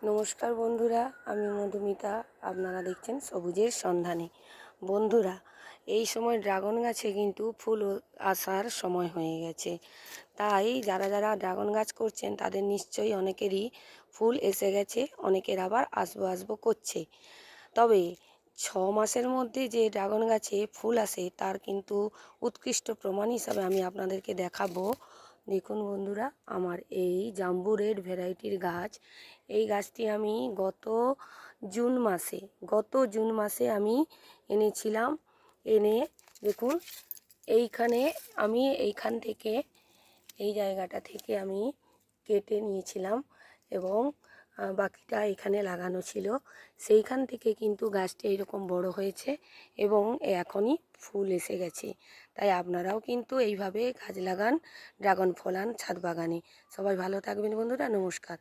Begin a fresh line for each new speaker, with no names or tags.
নমস্কার বন্ধুরা, আমি মধুমিতা। আপনারা দেখছেন সবুজের সন্ধানে। বন্ধুরা, এই সময় ড্রাগন গাছে কিন্তু ফুল আসার সময় হয়ে গেছে। তাই যারা যারা ড্রাগন গাছ করছেন তাদের নিশ্চয়ই অনেকেরই ফুল এসে গেছে, অনেকের আবার আসবো আসবো করছে। তবে 6 মাসের মধ্যে যে ড্রাগন গাছে ফুল আসে তার কিন্তু উৎকৃষ্ট প্রমাণ হিসাবে আমি আপনাদেরকে দেখাবো। দেখুন বন্ধুরা, আমার এই জাম্বু রেড ভ্যারাইটির গাছ, এই গাছটি আমি গত জুন মাসে আমি এনেছিলাম। এনে দেখুন, এইখান থেকে এই জায়গাটা থেকে আমি কেটে নিয়েছিলাম এবং বাকিটা এখানে লাগানো ছিল। সেইখান থেকে কিন্তু গাছটি এরকম বড় হয়েছে এবং এখনই ফুল এসে গেছে। তাই আপনারাও কিন্তু এইভাবে গাছ লাগান, ড্রাগন ফলান ছাদ বাগানে। সবাই ভালো থাকবেন বন্ধুরা, নমস্কার।